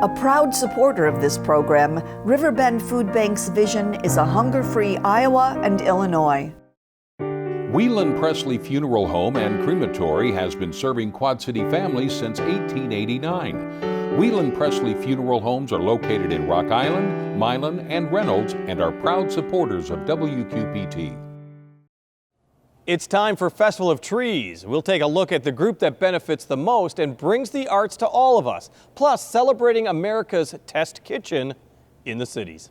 A proud supporter of this program, Riverbend Food Bank's vision is a hunger-free Iowa and Illinois. Whelan Presley Funeral Home and Crematory has been serving Quad City families since 1889. Whelan Presley Funeral Homes are located in Rock Island, Milan, and Reynolds and are proud supporters of WQPT. It's time for Festival of Trees. We'll take a look at the group that benefits the most and brings the arts to all of us, plus celebrating America's test kitchen in the cities.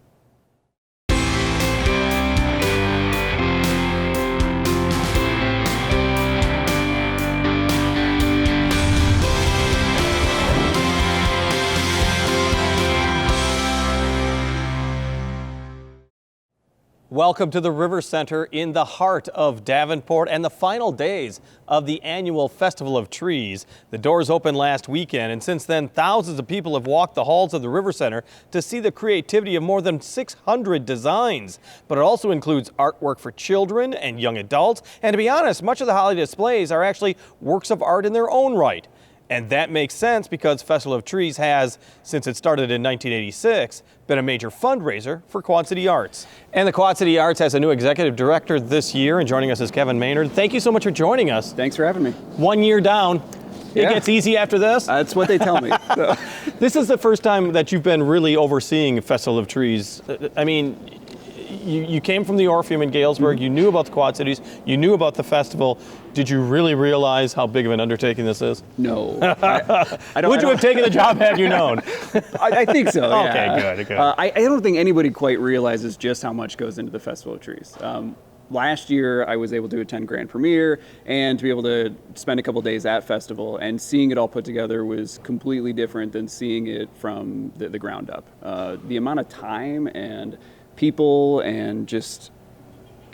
Welcome to the River Center in the heart of Davenport and the final days of the annual Festival of Trees. The doors opened last weekend, and since then thousands of people have walked the halls of the River Center to see the creativity of more than 600 designs. But it also includes artwork for children and young adults, and to be honest, much of the holiday displays are actually works of art in their own right. And that makes sense because Festival of Trees has, since it started in 1986, been a major fundraiser for Quad City Arts. And the Quad City Arts has a new executive director this year, and joining us is Kevin Maynard. Thank you so much for joining us. Thanks for having me. 1 year down. It gets easy after this? That's what they tell me. So. This is the first time that you've been really overseeing Festival of Trees. I mean, you came from the Orpheum in Galesburg, You knew about the Quad Cities, you knew about the festival. Did you really realize how big of an undertaking this is? No. Would you have taken the job had you known? I think so, yeah. Okay, good. I don't think anybody quite realizes just how much goes into the Festival of Trees. Last year, I was able to attend Grand Premiere and to be able to spend a couple days at Festival, and seeing it all put together was completely different than seeing it from the ground up. The amount of time and people and just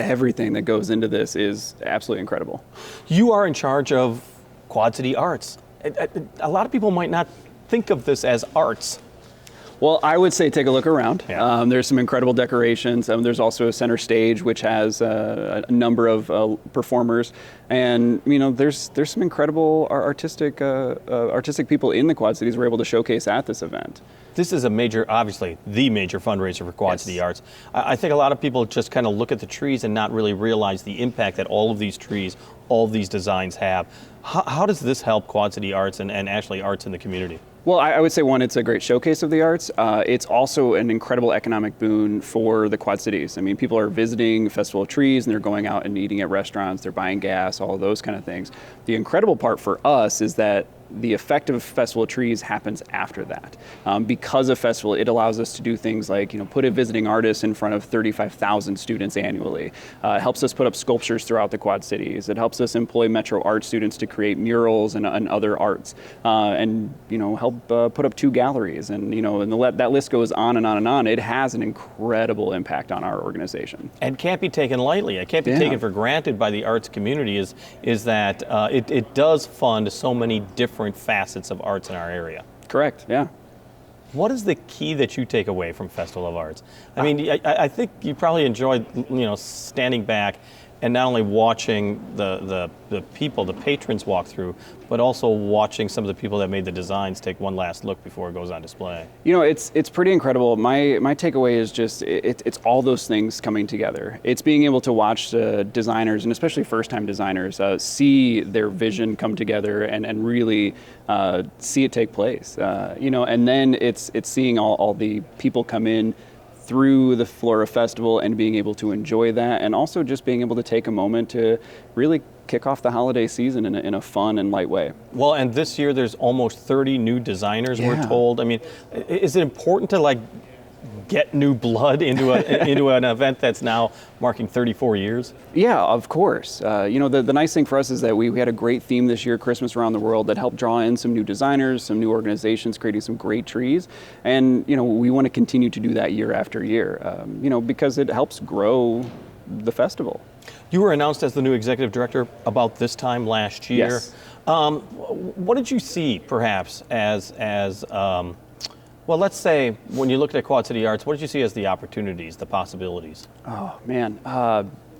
everything that goes into this is absolutely incredible. You are in charge of Quad City Arts. A lot of people might not think of this as arts. Well, I would say take a look around. Yeah. There's some incredible decorations. There's also a center stage which has a number of performers, and there's some incredible artistic people in the Quad Cities we're able to showcase at this event. This is obviously the major fundraiser for Quad City Arts. I think a lot of people just kind of look at the trees and not really realize the impact that all of these trees, all of these designs have. How does this help Quad City Arts and actually arts in the community? Well, I would say, one, it's a great showcase of the arts. It's also an incredible economic boon for the Quad Cities. I mean, people are visiting Festival of Trees and they're going out and eating at restaurants, they're buying gas, all of those kind of things. The incredible part for us is that the effect of Festival of Trees happens after that. Because of Festival, it allows us to do things like, put a visiting artist in front of 35,000 students annually. It helps us put up sculptures throughout the Quad Cities. It helps us employ Metro art students to create murals and other arts, and help put up 2 galleries, and that list goes on and on and on. It has an incredible impact on our organization. And can't be taken lightly. It can't be taken for granted by the arts community. Is that it does fund so many different facets of arts in our area. Correct, yeah. What is the key that you take away from Festival of Arts? I mean, I think you probably enjoyed, standing back and not only watching the people, the patrons walk through, but also watching some of the people that made the designs take one last look before it goes on display. It's pretty incredible. My takeaway is just it's all those things coming together. It's being able to watch designers, and especially first-time designers, see their vision come together and really see it take place. And then it's seeing all the people come in through the Flora Festival and being able to enjoy that, and also just being able to take a moment to really kick off the holiday season in a fun and light way. Well, and this year there's almost 30 new designers, we're told. I mean, is it important to get new blood into an event that's now marking 34 years? Yeah, of course. The nice thing for us is that we had a great theme this year, Christmas Around the World, that helped draw in some new designers, some new organizations, creating some great trees. And, we want to continue to do that year after year, because it helps grow the festival. You were announced as the new executive director about this time last year. Yes. What did you see, perhaps, as well, let's say when you looked at Quad City Arts, what did you see as the opportunities, the possibilities? Oh, man.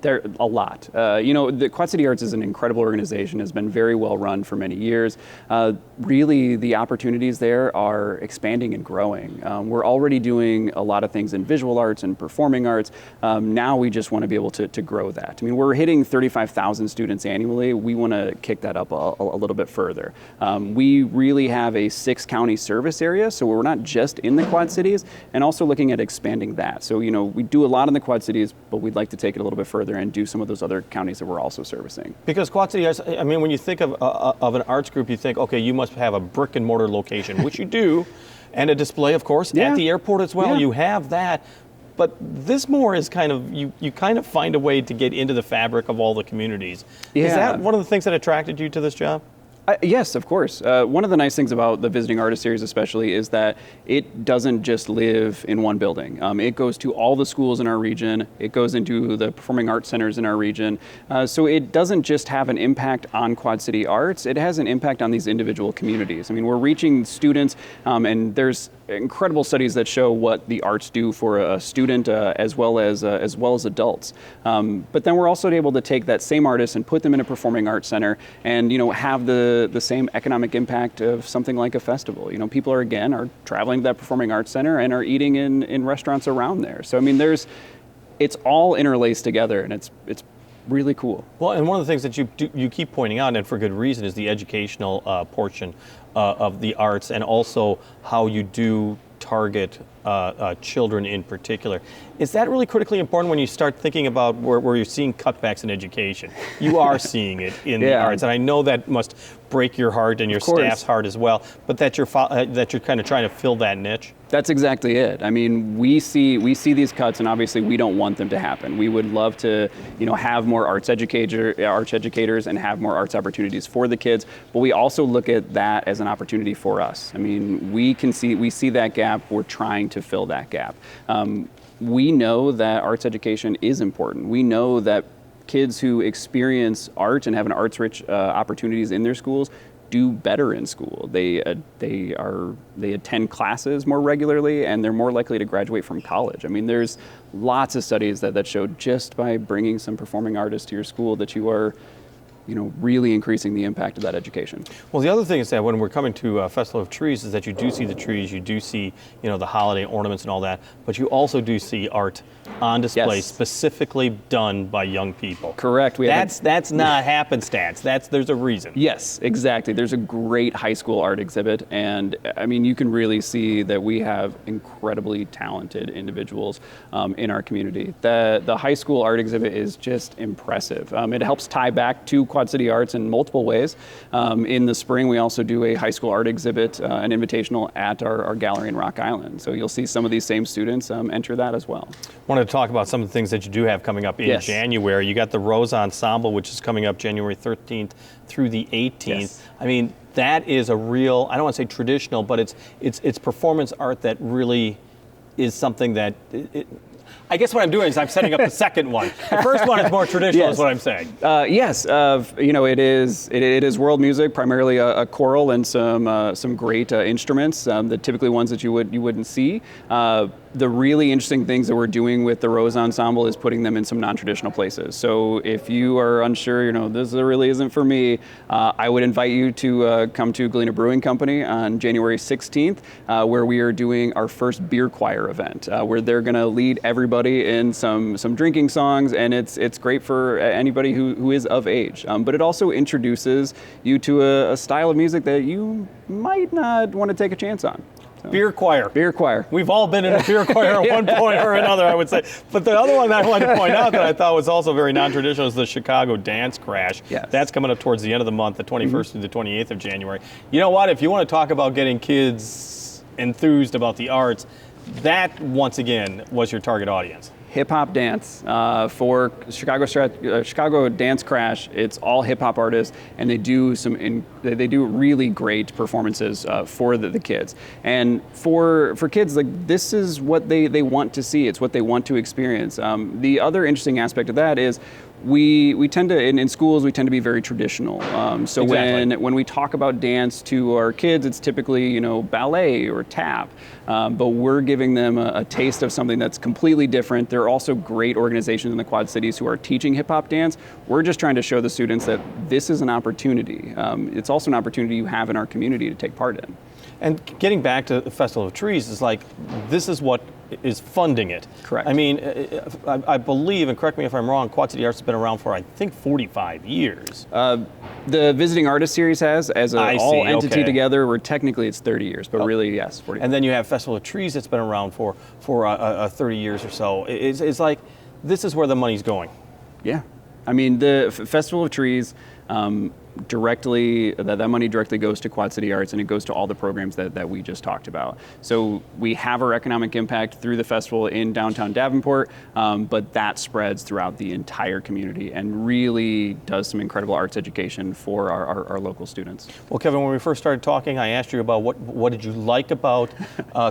There a lot. The Quad City Arts is an incredible organization, has been very well run for many years. Really, the opportunities there are expanding and growing. We're already doing a lot of things in visual arts and performing arts. Now we just want to be able to grow that. I mean, we're hitting 35,000 students annually. We want to kick that up a little bit further. We really have a 6-county service area, so we're not just in the Quad Cities, and also looking at expanding that. So, we do a lot in the Quad Cities, but we'd like to take it a little bit further and do some of those other counties that we're also servicing. Because Quad City Arts, I mean, when you think of an arts group, you think, okay, you must have a brick and mortar location, which you do, and a display, of course, at the airport as well. Yeah. You have that. But this more is kind of, you kind of find a way to get into the fabric of all the communities. Yeah. Is that one of the things that attracted you to this job? Yes, of course. One of the nice things about the Visiting Artist Series especially is that it doesn't just live in one building. It goes to all the schools in our region. It goes into the performing arts centers in our region. So it doesn't just have an impact on Quad City Arts, it has an impact on these individual communities. I mean, we're reaching students, and there's incredible studies that show what the arts do for a student as well as adults. But then we're also able to take that same artist and put them in a performing arts center and have the same economic impact of something like a festival. People are traveling to that performing arts center and are eating in restaurants around there. So I mean, it's all interlaced together, and it's really cool. Well, and one of the things that you keep pointing out, and for good reason, is the educational portion of the arts, and also how you do target children in particular. Is that really critically important when you start thinking about where you're seeing cutbacks in education? You are seeing it in the arts, and I know that must break your heart and your staff's heart as well, but that you're kind of trying to fill that niche? That's exactly it. I mean, we see these cuts, and obviously we don't want them to happen. We would love to, have more arts educators and have more arts opportunities for the kids, but we also look at that as an opportunity for us. I mean, we see that gap. We're trying to fill that gap. We know that arts education is important. We know that kids who experience art and have an arts-rich opportunities in their schools do better in school. They attend classes more regularly, and they're more likely to graduate from college. I mean, there's lots of studies that show just by bringing some performing artists to your school that you are really increasing the impact of that education. Well, the other thing is that when we're coming to Festival of Trees is that you do see the trees, you do see, the holiday ornaments and all that, but you also do see art on display specifically done by young people. Correct. That's not happenstance. There's a reason. Yes, exactly. There's a great high school art exhibit, and I mean, you can really see that we have incredibly talented individuals in our community. The high school art exhibit is just impressive. It helps tie back to Quad City Arts in multiple ways. In the spring, we also do a high school art exhibit, an invitational at our gallery in Rock Island. So you'll see some of these same students enter that as well. Wanted to talk about some of the things that you do have coming up in January. You got the Rose Ensemble, which is coming up January 13th through the 18th. Yes. I mean, that is a real, I don't want to say traditional, but it's performance art that really is something that I guess what I'm doing is I'm setting up the second one. The first one is more traditional, is what I'm saying. Yes, it is world music, primarily a choral and some great instruments, the typically ones that you wouldn't see. The really interesting things that we're doing with the Rose Ensemble is putting them in some non-traditional places. So if you are unsure, this really isn't for me, I would invite you to come to Galena Brewing Company on January 16th, where we are doing our first beer choir event, where they're going to lead everybody in some drinking songs, and it's great for anybody who is of age. But it also introduces you to a style of music that you might not want to take a chance on. Beer choir. Beer choir. We've all been in a beer choir at one point or another, I would say. But the other one that I wanted to point out that I thought was also very non-traditional is the Chicago Dance Crash. Yes. That's coming up towards the end of the month, the 21st through the 28th of January. You know what? If you want to talk about getting kids enthused about the arts, that, once again, was your target audience. Hip-hop dance for Chicago Dance Crash. It's all hip-hop artists, and they do really great performances for the kids. And for kids, like, this is what they want to see. It's what they want to experience. The other interesting aspect of that is we tend to, in schools, we tend to be very traditional. So Exactly. when we talk about dance to our kids, it's typically, ballet or tap. But we're giving them a taste of something that's completely different. There are also great organizations in the Quad Cities who are teaching hip hop dance. We're just trying to show the students that this is an opportunity. It's also an opportunity you have in our community to take part in. And getting back to the Festival of Trees is like, this is what is funding it. Correct. I mean, I believe, and correct me if I'm wrong, Quad City Arts has been around for, I think, 45 years. The Visiting Artist Series has, as I an see, all entity okay. together, where technically it's 30 years, but really, yes, 40. And then you have Festival of Trees that's been around for 30 years or so. It's like, this is where the money's going. Yeah. I mean, the Festival of Trees, that money directly goes to Quad City Arts, and it goes to all the programs that we just talked about. So we have our economic impact through the festival in downtown Davenport, but that spreads throughout the entire community and really does some incredible arts education for our local students. Well, Kevin, when we first started talking, I asked you about what did you like about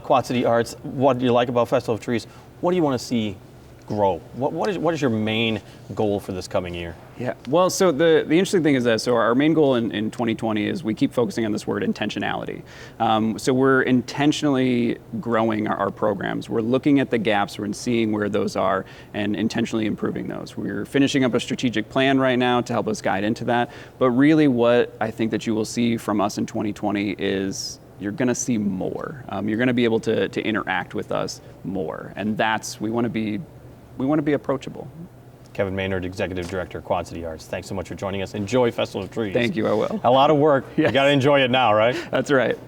Quad City Arts? What do you like about Festival of Trees? What do you want to see grow? What is your main goal for this coming year? Yeah, well, so the interesting thing is that, so our main goal in 2020 is we keep focusing on this word intentionality. So we're intentionally growing our programs. We're looking at the gaps, we're seeing where those are and intentionally improving those. We're finishing up a strategic plan right now to help us guide into that. But really what I think that you will see from us in 2020 is you're going to see more. You're going to be able to interact with us more. And we want to be approachable. Kevin Maynard, Executive Director, Quad City Arts. Thanks so much for joining us. Enjoy Festival of Trees. Thank you, I will. A lot of work. Yes. You got to enjoy it now, right? That's right.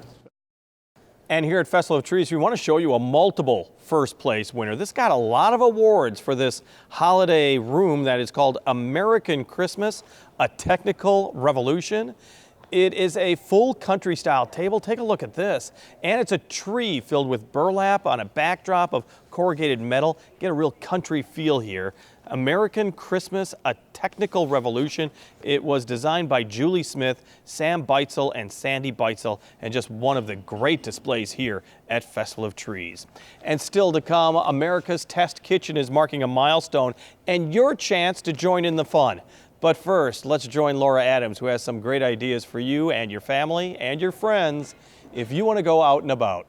And here at Festival of Trees, we want to show you a multiple first place winner. This got a lot of awards for this holiday room that is called American Christmas, a Technical Revolution. It is a full country style table. Take a look at this. And it's a tree filled with burlap on a backdrop of corrugated metal. Get a real country feel here. American Christmas, a Technical Revolution. It was designed by Julie Smith, Sam Beitzel, and Sandy Beitzel, and just one of the great displays here at Festival of Trees. And still to come, America's Test Kitchen is marking a milestone and your chance to join in the fun. But first, let's join Laura Adams, who has some great ideas for you and your family and your friends if you want to go out and about.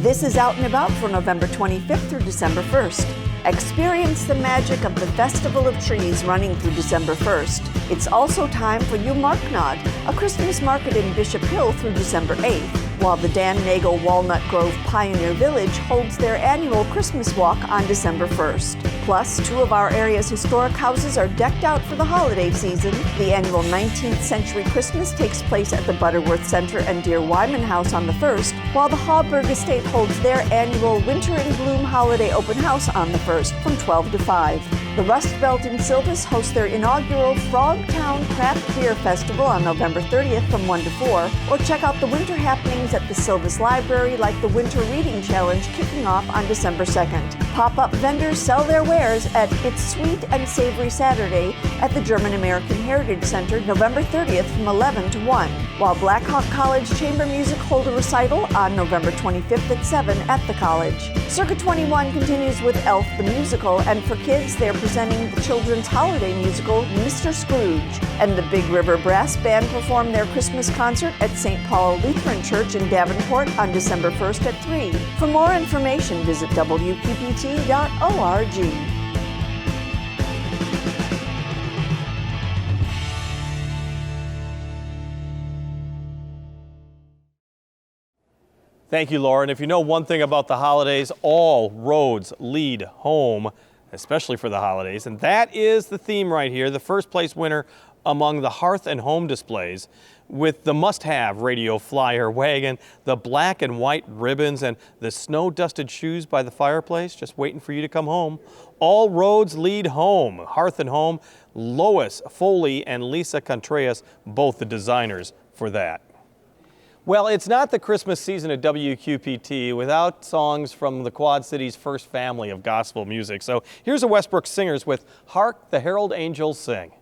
This is Out and About for November 25th through December 1st. Experience the magic of the Festival of Trees running through December 1st. It's also time for Umarknad, a Christmas market in Bishop Hill through December 8th, while the Dan Nagel Walnut Grove Pioneer Village holds their annual Christmas walk on December 1st. Plus, two of our area's historic houses are decked out for the holiday season. The annual 19th Century Christmas takes place at the Butterworth Center and Dear Wyman House on the 1st, while the Hawberg Estate holds their annual Winter in Bloom Holiday Open House on the 1st from 12 to 5. The Rust Belt in Silvis hosts their inaugural Frogtown Craft Beer Festival on November 30th from 1 to 4, or check out the winter happenings at the Silvis Library like the Winter Reading Challenge kicking off on December 2nd. Pop-up vendors sell their wares at It's Sweet and Savory Saturday at the German American Heritage Center November 30th from 11 to 1, while Blackhawk College Chamber Music hold a recital on November 25th at 7 at the college. Circa 21 continues with Elf the Musical, and for kids they're presenting the children's holiday musical Mr. Scrooge. And the Big River Brass Band perform their Christmas concert at St. Paul Lutheran Church in Davenport on December 1st at 3. For more information, visit wqpt.org. Thank you, Laura. And if you know one thing about the holidays, all roads lead home, especially for the holidays. And that is the theme right here, the first place winner among the hearth and home displays, with the must-have radio flyer wagon, the black and white ribbons, and the snow-dusted shoes by the fireplace, just waiting for you to come home. All roads lead home. Hearth and Home, Lois Foley and Lisa Contreras, both the designers for that. Well, it's not the Christmas season at WQPT without songs from the Quad Cities' first family of gospel music. So here's the Westbrook Singers with Hark the Herald Angels Sing.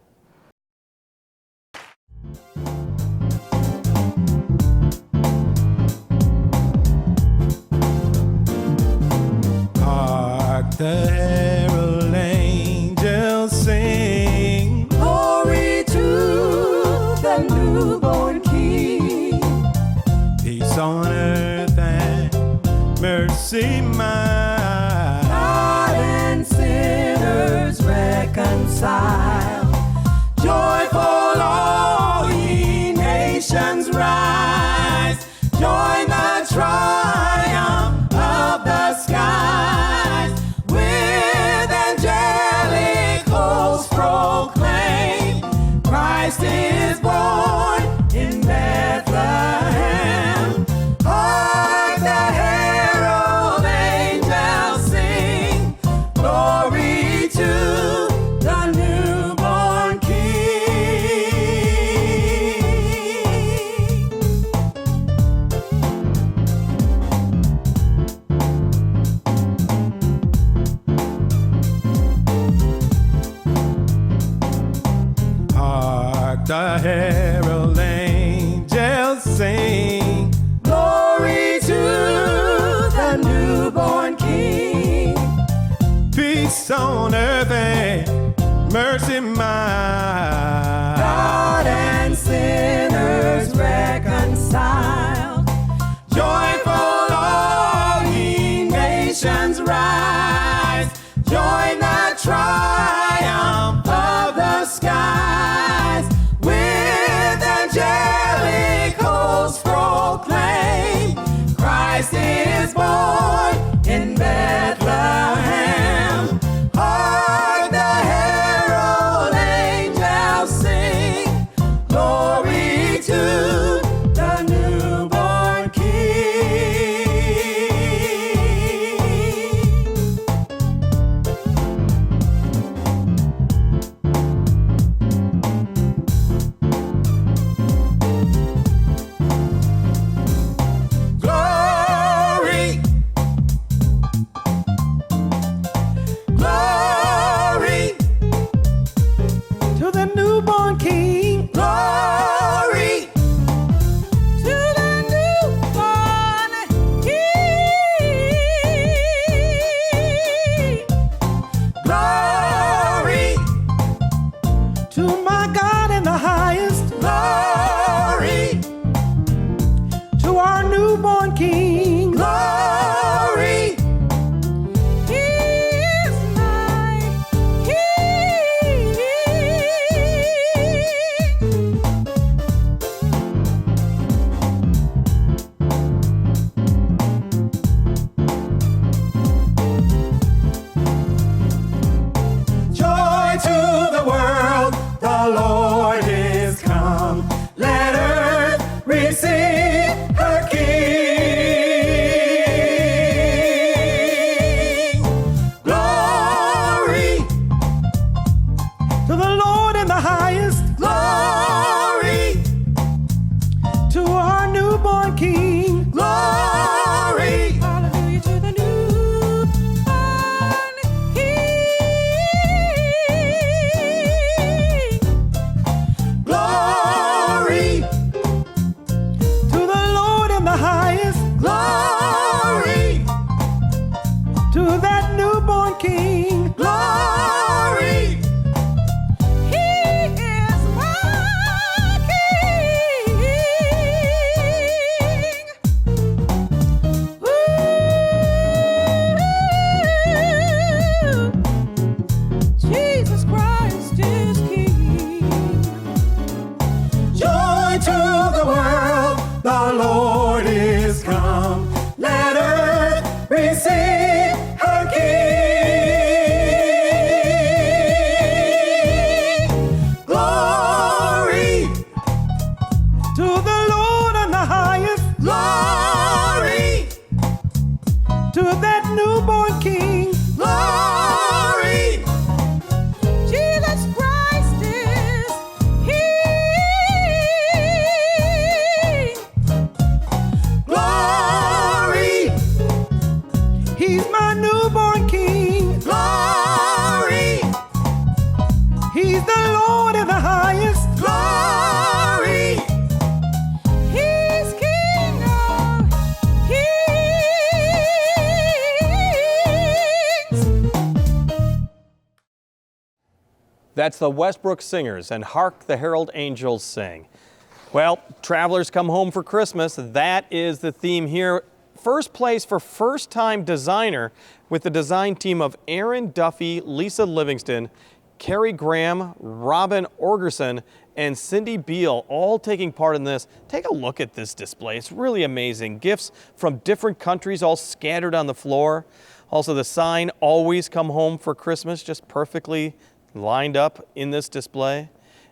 Hark the herald mercy mine. God and sinners reconciled, joyful all ye nations rise, join the triumph of the skies, with angelic hosts proclaim, Christ is born in Bethlehem. Hark the herald angels sing, glory to the newborn King. Glory, glory to the newborn King. Glory to the newborn King. Glory to my God in the highest. Glory to our newborn King. Glory, He is my King. Joy to the world, the Lord is come. Let earth receive her King. Glory to the Lord in the highest. Glory to our newborn King. Glory, hallelujah to the newborn King. Glory to the Lord in the highest. Glory to that newborn King. Glory, He is my King. Ooh, Jesus Christ is King. Joy to the world, the Lord is come. Let earth receive her King. Glory to the Lord in the highest. Glory to that newborn King. Glory, Jesus Christ is King. Glory, He's my newborn King. Glory, He's the Lord in the highest. Glory, He's King of Kings. That's the Westbrook Singers and Hark the Herald Angels Sing. Well, travelers come home for Christmas. That is the theme here. First place for first-time designer with the design team of Aaron Duffy, Lisa Livingston, Carrie Graham, Robin Orgerson, and Cindy Beal, all taking part in this. Take a look at this display. It's really amazing. Gifts from different countries all scattered on the floor. Also the sign, always come home for Christmas, just perfectly lined up in this display.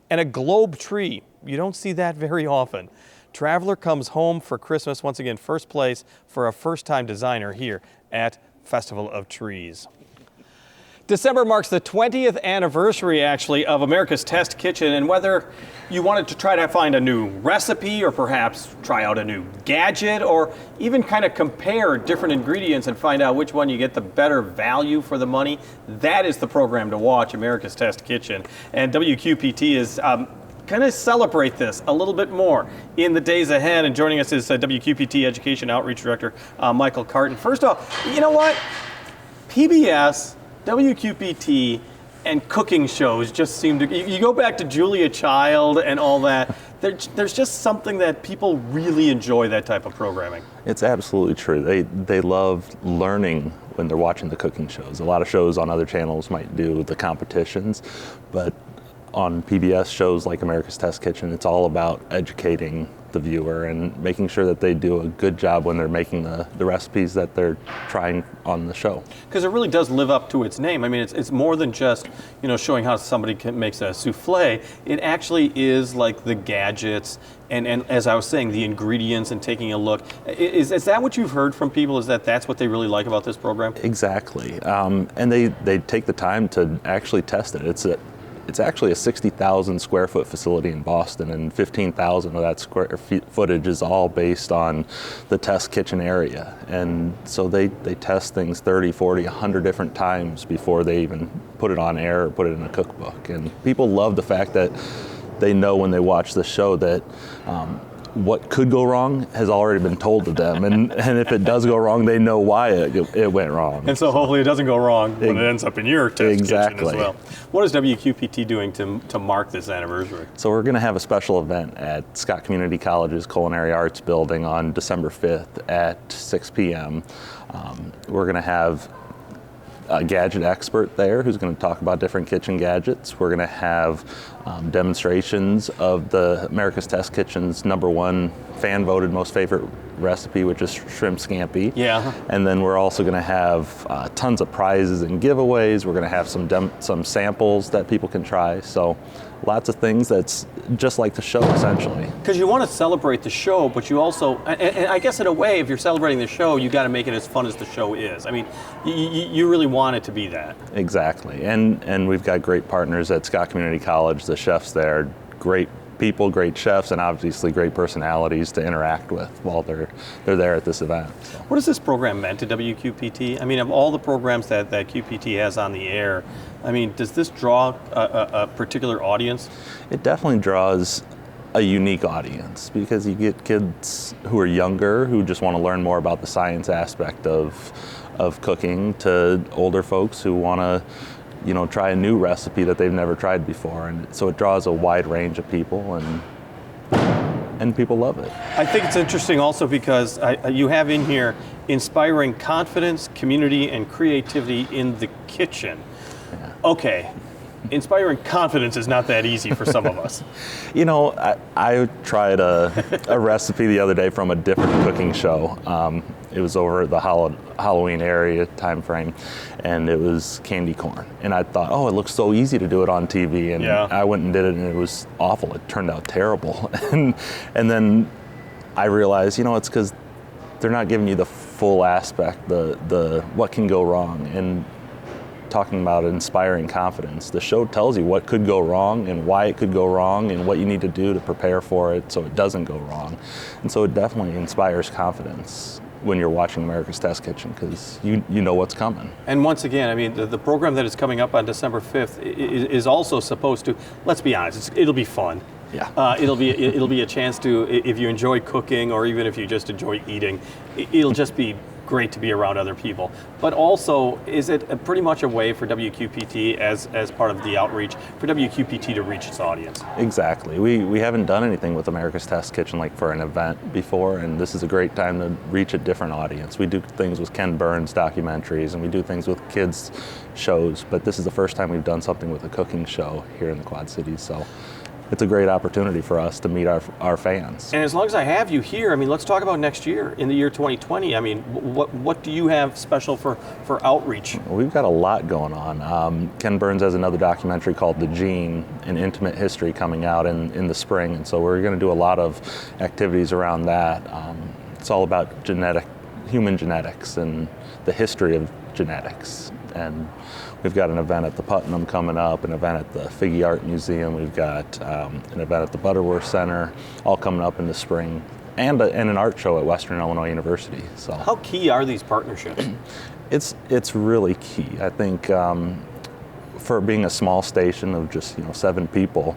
And a globe tree. You don't see that very often. Traveler comes home for Christmas. Once again, first place for a first-time designer here at Festival of Trees. December marks the 20th anniversary, actually, of America's Test Kitchen, and whether you wanted to try to find a new recipe or perhaps try out a new gadget or even kind of compare different ingredients and find out which one you get the better value for the money, that is the program to watch, America's Test Kitchen. And WQPT is going to celebrate this a little bit more in the days ahead. And joining us is WQPT Education Outreach Director Michael Carton. First off, you know what? PBS, WQPT, and cooking shows just seem to, you go back to Julia Child and all that, there's just something that people really enjoy that type of programming. It's absolutely true. They love learning when they're watching the cooking shows. A lot of shows on other channels might do the competitions, but on PBS shows like America's Test Kitchen, it's all about educating the viewer and making sure that they do a good job when they're making the recipes that they're trying on the show. Because it really does live up to its name. I mean, it's more than just, showing how somebody makes a souffle. It actually is like the gadgets and as I was saying, the ingredients and taking a look. Is that what you've heard from people, is that's what they really like about this program? Exactly. And they take the time to actually test it. It's actually a 60,000 square foot facility in Boston, and 15,000 of that square footage is all based on the test kitchen area. And so they test things 30, 40, 100 different times before they even put it on air or put it in a cookbook. And people love the fact that they know when they watch the show that what could go wrong has already been told to them, and if it does go wrong, they know why it went wrong. And so hopefully it doesn't go wrong when it ends up in your test kitchen as well. What is WQPT doing to mark this anniversary? So we're going to have a special event at Scott Community College's Culinary Arts Building on December 5th at 6 p.m. We're going to have a gadget expert there who's going to talk about different kitchen gadgets. We're going to have demonstrations of the America's Test Kitchen's #1 fan-voted most favorite recipe, which is shrimp scampi. Yeah. And then we're also going to have tons of prizes and giveaways. We're going to have some samples that people can try. So lots of things that's just like the show, essentially. Because you want to celebrate the show, but you also, and I guess in a way, if you're celebrating the show, you got to make it as fun as the show is. I mean, you really want it to be that. Exactly. And we've got great partners at Scott Community College. The chefs there, great people, great chefs, and obviously great personalities to interact with while they're there at this event. So. What has this program meant to WQPT? I mean, of all the programs that QPT has on the air, I mean, does this draw a particular audience? It definitely draws a unique audience because you get kids who are younger who just want to learn more about the science aspect of cooking, to older folks who want to try a new recipe that they've never tried before. And so it draws a wide range of people, and people love it. I think it's interesting also because you have in here inspiring confidence, community, and creativity in the kitchen. Yeah. Okay, inspiring confidence is not that easy for some of us. I tried a recipe the other day from a different cooking show. It was over the Halloween area time frame, and it was candy corn. And I thought, it looks so easy to do it on TV. And yeah. I went and did it, and it was awful. It turned out terrible. and then I realized, it's because they're not giving you the full aspect, the what can go wrong. And talking about inspiring confidence, the show tells you what could go wrong and why it could go wrong and what you need to do to prepare for it so it doesn't go wrong. And so it definitely inspires confidence when you're watching America's Test Kitchen, because you know what's coming. And once again, I mean, the program that is coming up on December 5th is also supposed to, let's be honest, it'll be fun. Yeah. It'll be a chance to, if you enjoy cooking or even if you just enjoy eating, it'll just be great to be around other people. But also, is it pretty much a way for WQPT as part of the outreach, for WQPT to reach its audience? Exactly. We haven't done anything with America's Test Kitchen like for an event before, and this is a great time to reach a different audience. We do things with Ken Burns documentaries, and we do things with kids shows, but this is the first time we've done something with a cooking show here in the Quad Cities. So it's a great opportunity for us to meet our fans. And as long as I have you here, I mean, let's talk about next year, in the year 2020. I mean, what do you have special for outreach? We've got a lot going on. Ken Burns has another documentary called The Gene, an intimate history, coming out in the spring, and so we're going to do a lot of activities around that. It's all about human genetics and the history of genetics. And we've got an event at the Putnam coming up, an event at the Figge Art Museum. We've got an event at the Butterworth Center, all coming up in the spring, and an art show at Western Illinois University. So how key are these partnerships? It's really key. I think for being a small station of just 7 people,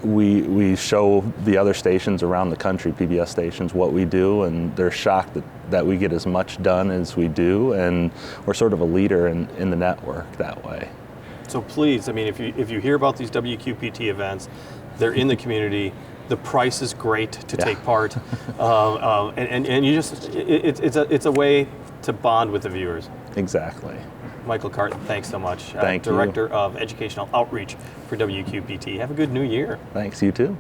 we show the other stations around the country, PBS stations, what we do, and they're shocked that we get as much done as we do, and we're sort of a leader in the network that way. So please, I mean, if you hear about these WQPT events, they're in the community. The price is great to take part, and you just it's a way to bond with the viewers. Exactly. Michael Carton, thanks so much. Thank you. Director of Educational Outreach for WQPT. Have a good new year. Thanks, you too.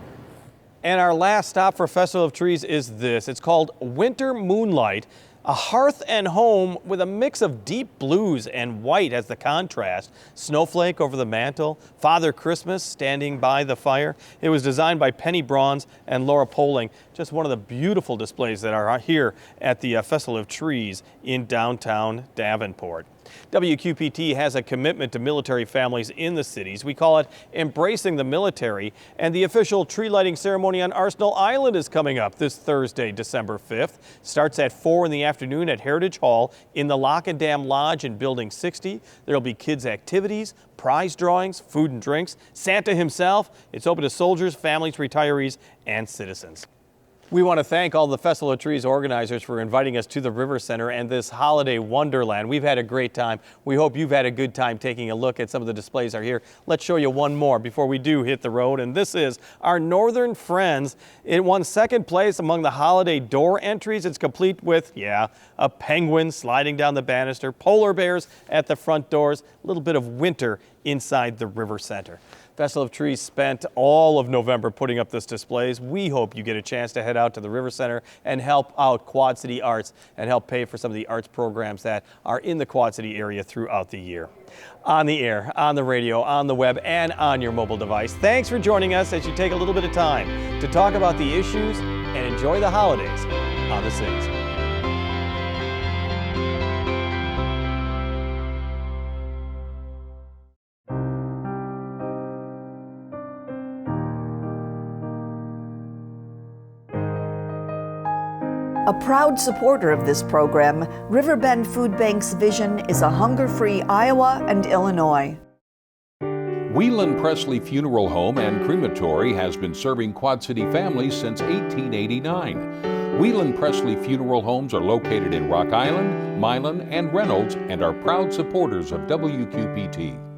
And our last stop for Festival of Trees is this. It's called Winter Moonlight, a hearth and home with a mix of deep blues and white as the contrast. Snowflake over the mantle, Father Christmas standing by the fire. It was designed by Penny Bronze and Laura Poling. Just one of the beautiful displays that are here at the Festival of Trees in downtown Davenport. WQPT has a commitment to military families in the cities. We call it Embracing the Military, and the official tree lighting ceremony on Arsenal Island is coming up this Thursday, December 5th. Starts at 4 in the afternoon at Heritage Hall in the Lock and Dam Lodge in Building 60. There'll be kids' activities, prize drawings, food and drinks, Santa himself. It's open to soldiers, families, retirees, and citizens. We want to thank all the Festival of Trees organizers for inviting us to the River Center and this holiday wonderland. We've had a great time. We hope you've had a good time taking a look at some of the displays that are here. Let's show you one more before we do hit the road, and this is our Northern Friends. It won second place among the holiday door entries. It's complete with, a penguin sliding down the banister, polar bears at the front doors, a little bit of winter inside the River Center. Festival of Trees spent all of November putting up this displays. We hope you get a chance to head out to the River Center and help out Quad City Arts and help pay for some of the arts programs that are in the Quad City area throughout the year. On the air, on the radio, on the web, and on your mobile device. Thanks for joining us as you take a little bit of time to talk about the issues and enjoy the holidays on the Cities. A proud supporter of this program, Riverbend Food Bank's vision is a hunger-free Iowa and Illinois. Whelan Presley Funeral Home and Crematory has been serving Quad City families since 1889. Whelan Presley Funeral Homes are located in Rock Island, Milan, and Reynolds and are proud supporters of WQPT.